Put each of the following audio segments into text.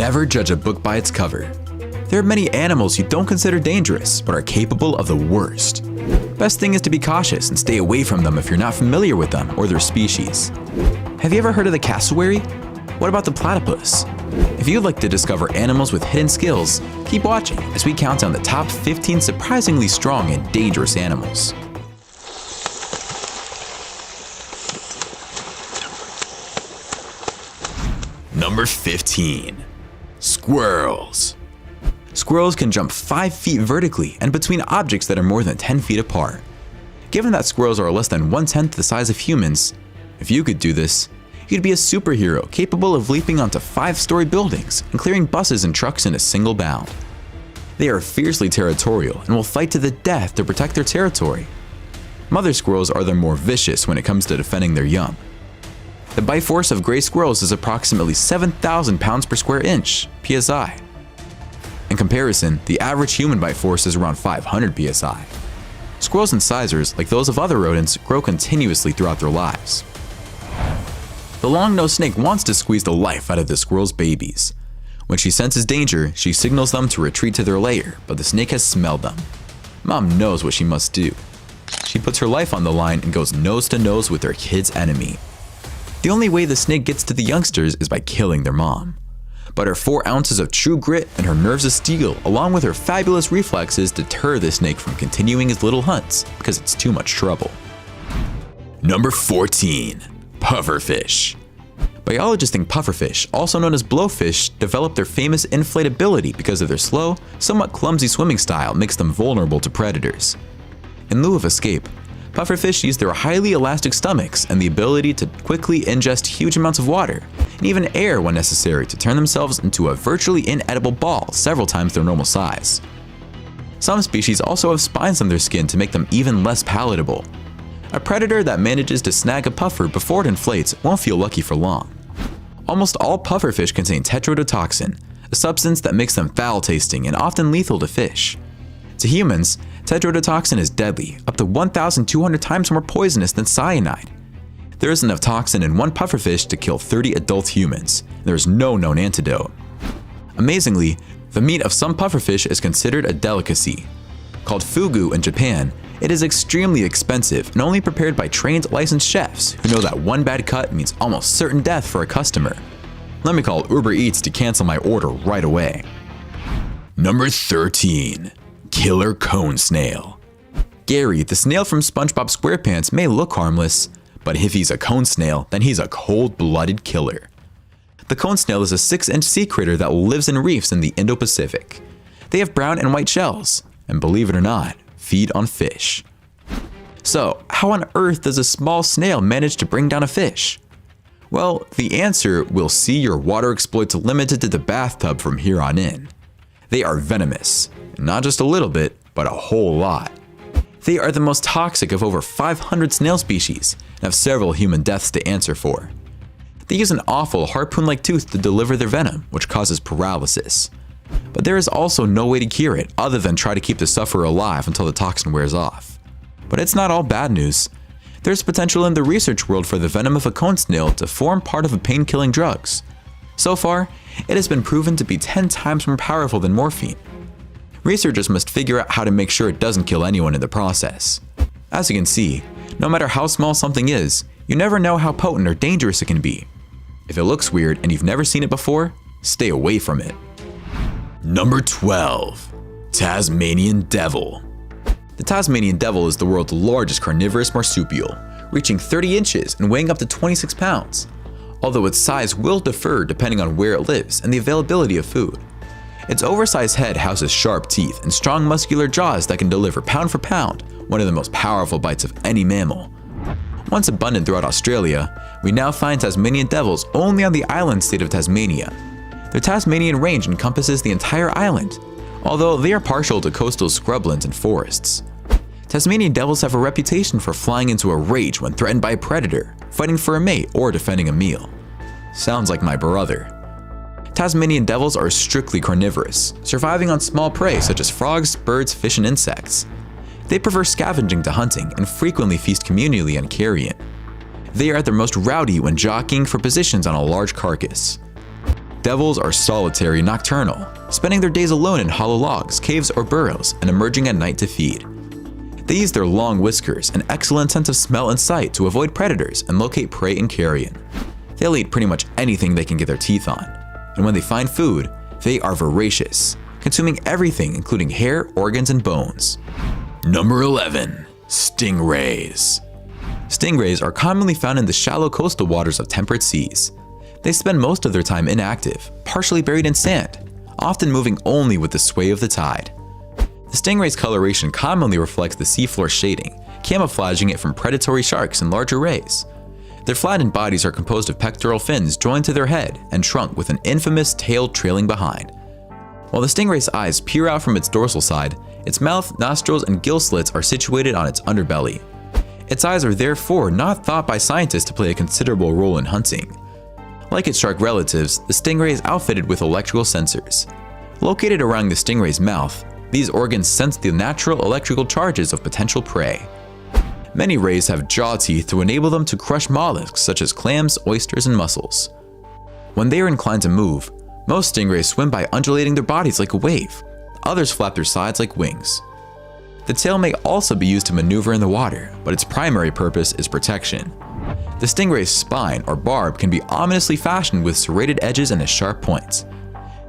Never judge a book by its cover. There are many animals you don't consider dangerous, but are capable of the worst. Best thing is to be cautious and stay away from them if you're not familiar with them or their species. Have you ever heard of the cassowary? What about the platypus? If you'd like to discover animals with hidden skills, keep watching as we count down the top 15 surprisingly strong and dangerous animals. Number 15. Squirrels. Squirrels can jump 5 feet vertically and between objects that are more than 10 feet apart. Given that squirrels are less than 1/10 the size of humans, if you could do this, you'd be a superhero capable of leaping onto 5-story buildings and clearing buses and trucks in a single bound. They are fiercely territorial and will fight to the death to protect their territory. Mother squirrels are the more vicious when it comes to defending their young. The bite force of gray squirrels is approximately 7,000 pounds per square inch, psi. In comparison, the average human bite force is around 500 psi. Squirrels' incisors, like those of other rodents, grow continuously throughout their lives. The long-nosed snake wants to squeeze the life out of the squirrel's babies. When she senses danger, she signals them to retreat to their lair, but the snake has smelled them. Mom knows what she must do. She puts her life on the line and goes nose to nose with her kid's enemy. The only way the snake gets to the youngsters is by killing their mom. But her 4 ounces of true grit and her nerves of steel, along with her fabulous reflexes, deter the snake from continuing his little hunts because it's too much trouble. Number 14. Pufferfish. Biologists think pufferfish, also known as blowfish, develop their famous inflatability because of their slow, somewhat clumsy swimming style makes them vulnerable to predators. In lieu of escape, pufferfish use their highly elastic stomachs and the ability to quickly ingest huge amounts of water, and even air when necessary, to turn themselves into a virtually inedible ball several times their normal size. Some species also have spines on their skin to make them even less palatable. A predator that manages to snag a puffer before it inflates won't feel lucky for long. Almost all pufferfish contain tetrodotoxin, a substance that makes them foul-tasting and often lethal to fish. To humans, tetrodotoxin is deadly, up to 1,200 times more poisonous than cyanide. There is enough toxin in one pufferfish to kill 30 adult humans. There is no known antidote. Amazingly, the meat of some pufferfish is considered a delicacy. Called fugu in Japan, it is extremely expensive and only prepared by trained licensed chefs who know that one bad cut means almost certain death for a customer. Let me call Uber Eats to cancel my order right away. Number 13. Killer cone snail. Gary, the snail from SpongeBob SquarePants, may look harmless, but if he's a cone snail, then he's a cold-blooded killer. The cone snail is a 6-inch sea critter that lives in reefs in the Indo-Pacific. They have brown and white shells, and believe it or not, feed on fish. So, how on earth does a small snail manage to bring down a fish? Well, the answer will see your water exploits limited to the bathtub from here on in. They are venomous, not just a little bit, but a whole lot. They are the most toxic of over 500 snail species and have several human deaths to answer for. They use an awful harpoon-like tooth to deliver their venom, which causes paralysis. But there is also no way to cure it other than try to keep the sufferer alive until the toxin wears off. But it's not all bad news. There's potential in the research world for the venom of a cone snail to form part of pain-killing drugs. So far, it has been proven to be 10 times more powerful than morphine. Researchers must figure out how to make sure it doesn't kill anyone in the process. As you can see, no matter how small something is, you never know how potent or dangerous it can be. If it looks weird and you've never seen it before, stay away from it. Number 12. Tasmanian devil. The Tasmanian devil is the world's largest carnivorous marsupial, reaching 30 inches and weighing up to 26 pounds, although its size will differ depending on where it lives and the availability of food. Its oversized head houses sharp teeth and strong muscular jaws that can deliver pound for pound, one of the most powerful bites of any mammal. Once abundant throughout Australia, we now find Tasmanian devils only on the island state of Tasmania. Their Tasmanian range encompasses the entire island, although they are partial to coastal scrublands and forests. Tasmanian devils have a reputation for flying into a rage when threatened by a predator, fighting for a mate, or defending a meal. Sounds like my brother. Tasmanian devils are strictly carnivorous, surviving on small prey such as frogs, birds, fish, and insects. They prefer scavenging to hunting and frequently feast communally on carrion. They are at their most rowdy when jockeying for positions on a large carcass. Devils are solitary nocturnal, spending their days alone in hollow logs, caves, or burrows, and emerging at night to feed. They use their long whiskers and excellent sense of smell and sight to avoid predators and locate prey in carrion. They'll eat pretty much anything they can get their teeth on, and when they find food, they are voracious, consuming everything including hair, organs, and bones. Number 11. Stingrays. Stingrays are commonly found in the shallow coastal waters of temperate seas. They spend most of their time inactive, partially buried in sand, often moving only with the sway of the tide. The stingray's coloration commonly reflects the seafloor shading, camouflaging it from predatory sharks and larger rays. Their flattened bodies are composed of pectoral fins joined to their head and trunk with an infamous tail trailing behind. While the stingray's eyes peer out from its dorsal side, its mouth, nostrils, and gill slits are situated on its underbelly. Its eyes are therefore not thought by scientists to play a considerable role in hunting. Like its shark relatives, the stingray is outfitted with electrical sensors. Located around the stingray's mouth, these organs sense the natural electrical charges of potential prey. Many rays have jaw teeth to enable them to crush mollusks such as clams, oysters, and mussels. When they are inclined to move, most stingrays swim by undulating their bodies like a wave. Others flap their sides like wings. The tail may also be used to maneuver in the water, but its primary purpose is protection. The stingray's spine or barb can be ominously fashioned with serrated edges and sharp points.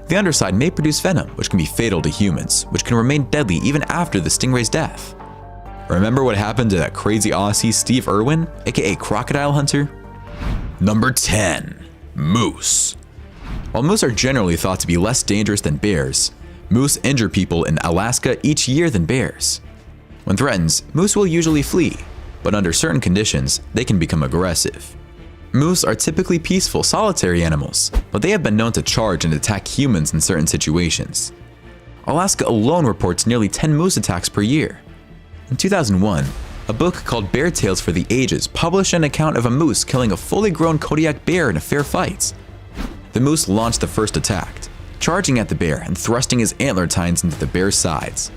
The underside may produce venom, which can be fatal to humans, which can remain deadly even after the stingray's death. Remember what happened to that crazy Aussie Steve Irwin, aka Crocodile Hunter? Number 10. Moose. While moose are generally thought to be less dangerous than bears, moose injure people in Alaska each year than bears. When threatened, moose will usually flee, but under certain conditions, they can become aggressive. Moose are typically peaceful, solitary animals, but they have been known to charge and attack humans in certain situations. Alaska alone reports nearly 10 moose attacks per year. In 2001, a book called Bear Tales for the Ages published an account of a moose killing a fully grown Kodiak bear in a fair fight. The moose launched the first attack, charging at the bear and thrusting his antler tines into the bear's sides.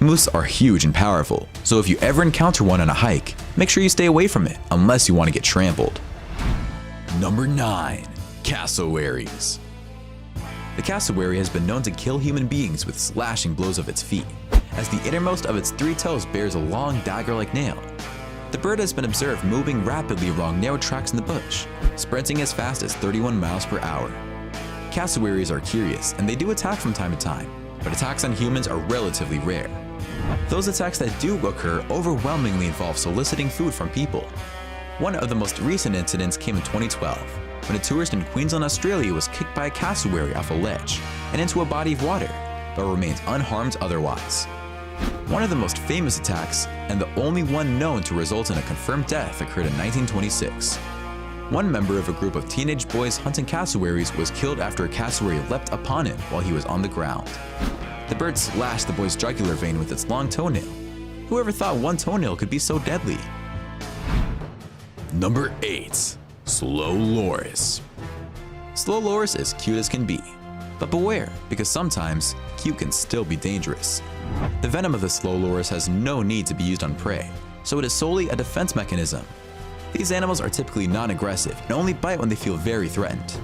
Moose are huge and powerful, so if you ever encounter one on a hike, make sure you stay away from it unless you want to get trampled. Number 9. Cassowaries. The cassowary has been known to kill human beings with slashing blows of its feet, as the innermost of its 3 toes bears a long dagger-like nail. The bird has been observed moving rapidly along narrow tracks in the bush, sprinting as fast as 31 miles per hour. Cassowaries are curious, and they do attack from time to time, but attacks on humans are relatively rare. Those attacks that do occur overwhelmingly involve soliciting food from people. One of the most recent incidents came in 2012, when a tourist in Queensland, Australia was kicked by a cassowary off a ledge and into a body of water, but remains unharmed otherwise. One of the most famous attacks, and the only one known to result in a confirmed death, occurred in 1926. One member of a group of teenage boys hunting cassowaries was killed after a cassowary leapt upon him while he was on the ground. The bird slashed the boy's jugular vein with its long toenail. Whoever thought one toenail could be so deadly? Number 8. Slow loris. Slow loris is cute as can be, but beware, because sometimes cute can still be dangerous. The venom of the slow loris has no need to be used on prey, so it is solely a defense mechanism. These animals are typically non-aggressive and only bite when they feel very threatened.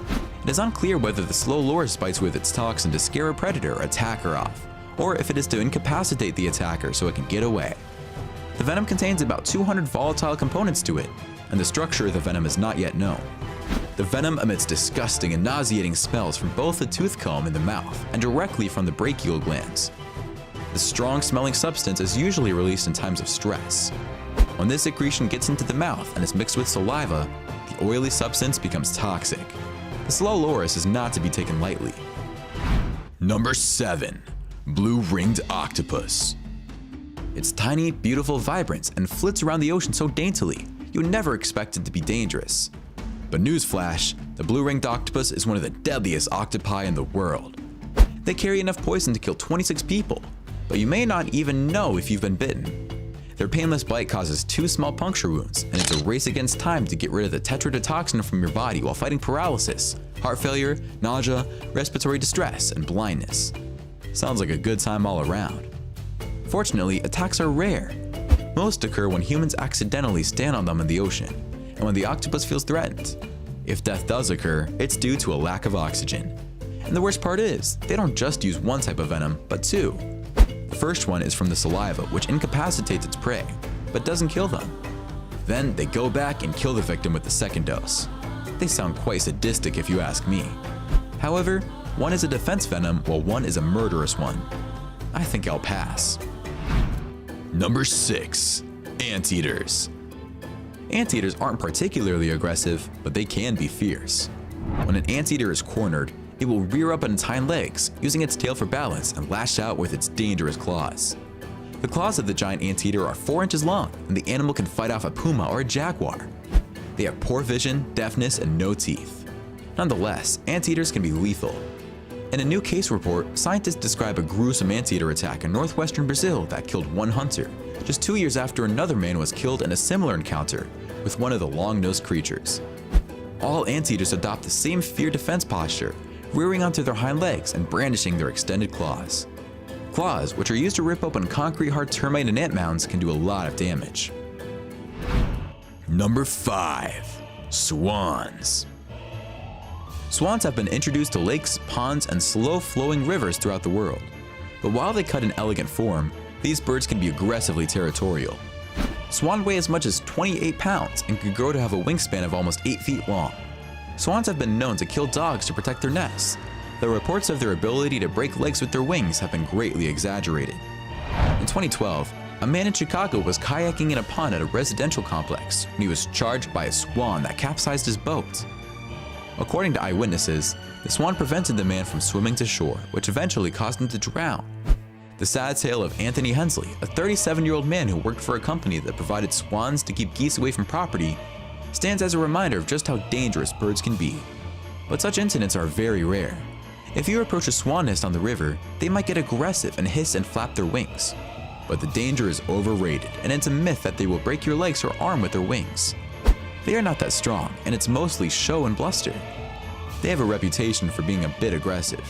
It is unclear whether the slow loris bites with its toxin to scare a predator or attacker off, or if it is to incapacitate the attacker so it can get away. The venom contains about 200 volatile components to it, and the structure of the venom is not yet known. The venom emits disgusting and nauseating smells from both the tooth comb in the mouth and directly from the brachial glands. The strong-smelling substance is usually released in times of stress. When this secretion gets into the mouth and is mixed with saliva, the oily substance becomes toxic. The slow loris is not to be taken lightly. Number 7. Blue-ringed octopus. It's tiny, beautiful, vibrant, and flits around the ocean so daintily, you would never expect it to be dangerous. But newsflash, the blue-ringed octopus is one of the deadliest octopi in the world. They carry enough poison to kill 26 people, but you may not even know if you've been bitten. Their painless bite causes 2 small puncture wounds, and it's a race against time to get rid of the tetrodotoxin from your body while fighting paralysis, heart failure, nausea, respiratory distress, and blindness. Sounds like a good time all around. Fortunately, attacks are rare. Most occur when humans accidentally stand on them in the ocean, and when the octopus feels threatened. If death does occur, it's due to a lack of oxygen. And the worst part is, they don't just use one type of venom, but two. The first one is from the saliva, which incapacitates its prey, but doesn't kill them. Then they go back and kill the victim with the second dose. They sound quite sadistic if you ask me. However, one is a defense venom while one is a murderous one. I think I'll pass. Number 6. Anteaters. Anteaters aren't particularly aggressive, but they can be fierce. When an anteater is cornered, it will rear up on its hind legs, using its tail for balance and lash out with its dangerous claws. The claws of the giant anteater are 4 inches long, and the animal can fight off a puma or a jaguar. They have poor vision, deafness, and no teeth. Nonetheless, anteaters can be lethal. In a new case report, scientists describe a gruesome anteater attack in northwestern Brazil that killed one hunter, just 2 years after another man was killed in a similar encounter with one of the long-nosed creatures. All anteaters adopt the same fear defense posture, rearing onto their hind legs and brandishing their extended claws. Claws, which are used to rip open concrete-hard termite and ant mounds, can do a lot of damage. Number 5. Swans. Swans have been introduced to lakes, ponds, and slow-flowing rivers throughout the world. But while they cut in elegant form, these birds can be aggressively territorial. Swans weigh as much as 28 pounds and can grow to have a wingspan of almost 8 feet long. Swans have been known to kill dogs to protect their nests, though reports of their ability to break legs with their wings have been greatly exaggerated. In 2012, a man in Chicago was kayaking in a pond at a residential complex when he was charged by a swan that capsized his boat. According to eyewitnesses, the swan prevented the man from swimming to shore, which eventually caused him to drown. The sad tale of Anthony Hensley, a 37-year-old man who worked for a company that provided swans to keep geese away from property, stands as a reminder of just how dangerous birds can be. But such incidents are very rare. If you approach a swan nest on the river, they might get aggressive and hiss and flap their wings. But the danger is overrated, and it's a myth that they will break your legs or arm with their wings. They are not that strong, and it's mostly show and bluster. They have a reputation for being a bit aggressive.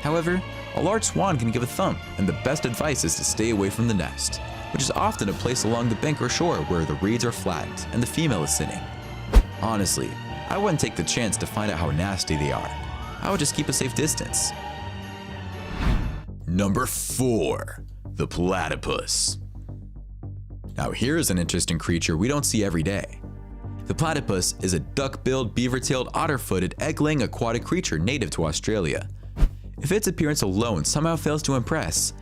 However, a large swan can give a thump, and the best advice is to stay away from the nest, which is often a place along the bank or shore where the reeds are flattened and the female is sitting. Honestly, I wouldn't take the chance to find out how nasty they are. I would just keep a safe distance. Number 4. The platypus. Now here's an interesting creature we don't see every day. The platypus is a duck-billed, beaver-tailed, otter-footed, egg-laying aquatic creature native to Australia. If its appearance alone somehow fails to impress,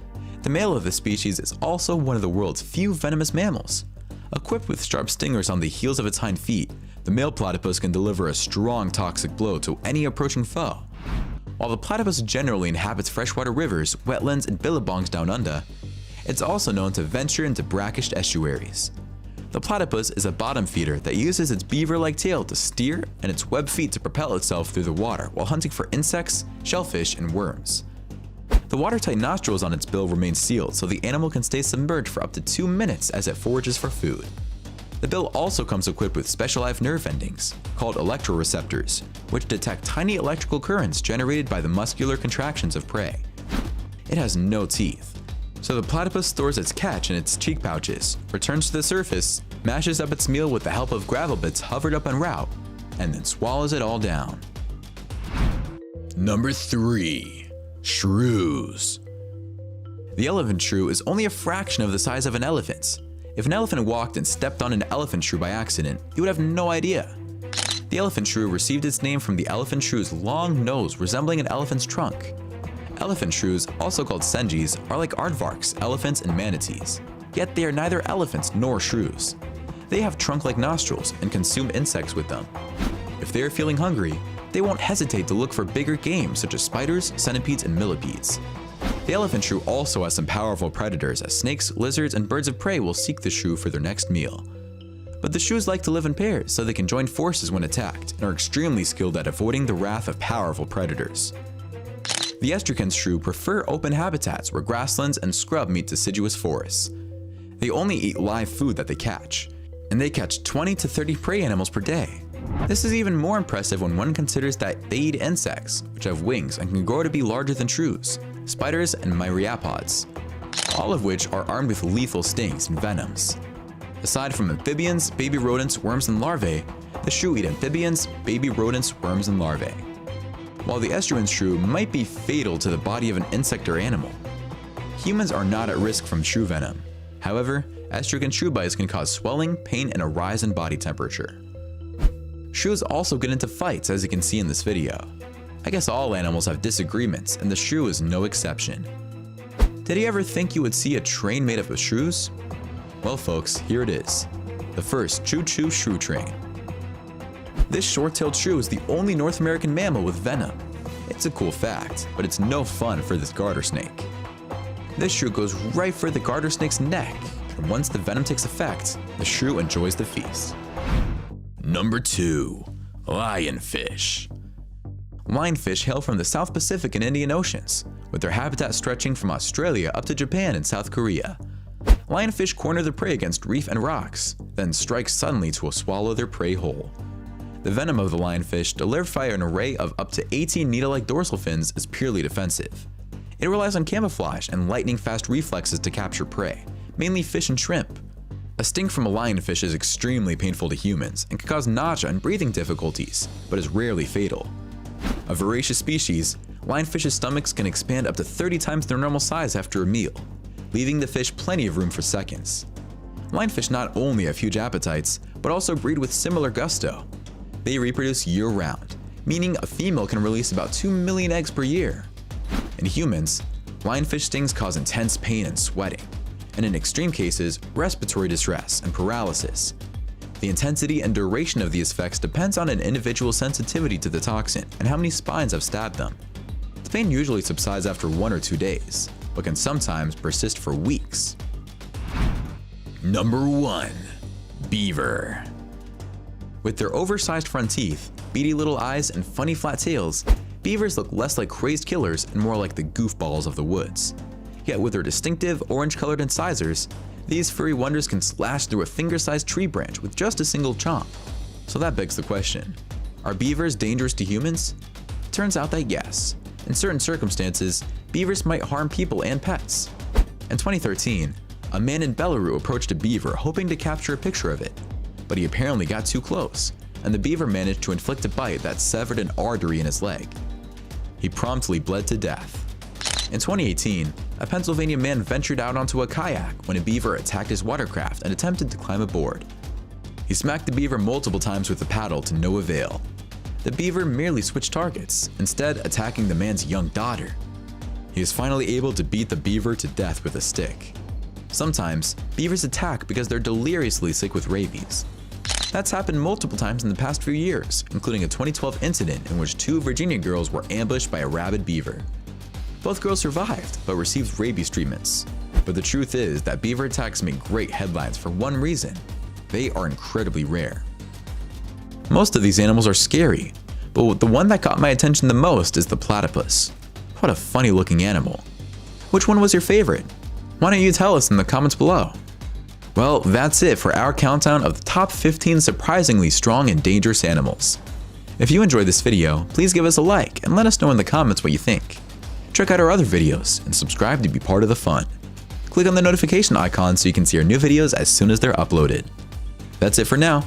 the male of the species is also one of the world's few venomous mammals. Equipped with sharp stingers on the heels of its hind feet, the male platypus can deliver a strong toxic blow to any approaching foe. While the platypus generally inhabits freshwater rivers, wetlands, and billabongs down under, it's also known to venture into brackish estuaries. The platypus is a bottom feeder that uses its beaver-like tail to steer and its webbed feet to propel itself through the water while hunting for insects, shellfish, and worms. The watertight nostrils on its bill remain sealed so the animal can stay submerged for up to 2 minutes as it forages for food. The bill also comes equipped with specialized nerve endings, called electroreceptors, which detect tiny electrical currents generated by the muscular contractions of prey. It has no teeth, so the platypus stores its catch in its cheek pouches, returns to the surface, mashes up its meal with the help of gravel bits hovered up en route, and then swallows it all down. Number 3. Shrews. The elephant shrew is only a fraction of the size of an elephant. If an elephant walked and stepped on an elephant shrew by accident, you would have no idea. The elephant shrew received its name from the elephant shrew's long nose resembling an elephant's trunk. Elephant shrews, also called senjis, are like aardvarks, elephants, and manatees. Yet they are neither elephants nor shrews. They have trunk-like nostrils and consume insects with them. If they are feeling hungry, they won't hesitate to look for bigger game such as spiders, centipedes, and millipedes. The elephant shrew also has some powerful predators as snakes, lizards, and birds of prey will seek the shrew for their next meal. But the shrews like to live in pairs so they can join forces when attacked and are extremely skilled at avoiding the wrath of powerful predators. The Estricans shrew prefer open habitats where grasslands and scrub meet deciduous forests. They only eat live food that they catch, and they catch 20 to 30 prey animals per day. This is even more impressive when one considers that they eat insects, which have wings and can grow to be larger than shrews, spiders, and myriapods, all of which are armed with lethal stings and venoms. Aside from amphibians, baby rodents, worms, and larvae, The shrew eat amphibians, baby rodents, worms, and larvae. While the estuarine shrew might be fatal to the body of an insect or animal, humans are not at risk from shrew venom. However, estuarine shrew bites can cause swelling, pain, and a rise in body temperature. Shrews also get into fights, as you can see in this video. I guess all animals have disagreements, and the shrew is no exception. Did you ever think you would see a train made up of shrews? Well folks, here it is. The first choo-choo shrew train. This short-tailed shrew is the only North American mammal with venom. It's a cool fact, but it's no fun for this garter snake. This shrew goes right for the garter snake's neck, and once the venom takes effect, the shrew enjoys the feast. Number 2. Lionfish. Lionfish hail from the South Pacific and Indian Oceans, with their habitat stretching from Australia up to Japan and South Korea. Lionfish corner their prey against reef and rocks, then strike suddenly to swallow their prey whole. The venom of the lionfish, delivered via an array of up to 18 needle-like dorsal fins, is purely defensive. It relies on camouflage and lightning-fast reflexes to capture prey, mainly fish and shrimp. A sting from a lionfish is extremely painful to humans and can cause nausea and breathing difficulties, but is rarely fatal. A voracious species, lionfish's stomachs can expand up to 30 times their normal size after a meal, leaving the fish plenty of room for seconds. Lionfish not only have huge appetites, but also breed with similar gusto. They reproduce year-round, meaning a female can release about 2 million eggs per year. In humans, lionfish stings cause intense pain and sweating, and in extreme cases, respiratory distress and paralysis. The intensity and duration of these effects depends on an individual's sensitivity to the toxin and how many spines have stabbed them. The pain usually subsides after 1 or 2 days, but can sometimes persist for weeks. Number 1. Beaver. With their oversized front teeth, beady little eyes, and funny flat tails, beavers look less like crazed killers and more like the goofballs of the woods. Yet with their distinctive orange-colored incisors, these furry wonders can slash through a finger-sized tree branch with just a single chomp. So that begs the question, are beavers dangerous to humans? It turns out that yes. In certain circumstances, beavers might harm people and pets. In 2013, a man in Belarus approached a beaver hoping to capture a picture of it, but he apparently got too close, and the beaver managed to inflict a bite that severed an artery in his leg. He promptly bled to death. In 2018, a Pennsylvania man ventured out onto a kayak when a beaver attacked his watercraft and attempted to climb aboard. He smacked the beaver multiple times with a paddle to no avail. The beaver merely switched targets, instead attacking the man's young daughter. He was finally able to beat the beaver to death with a stick. Sometimes, beavers attack because they're deliriously sick with rabies. That's happened multiple times in the past few years, including a 2012 incident in which 2 Virginia girls were ambushed by a rabid beaver. Both girls survived, but received rabies treatments. But the truth is that beaver attacks make great headlines for one reason: they are incredibly rare. Most of these animals are scary, but the one that got my attention the most is the platypus. What a funny looking animal. Which one was your favorite? Why don't you tell us in the comments below? Well, that's it for our countdown of the top 15 surprisingly strong and dangerous animals. If you enjoyed this video, please give us a like and let us know in the comments what you think. Check out our other videos and subscribe to be part of the fun. Click on the notification icon so you can see our new videos as soon as they're uploaded. That's it for now.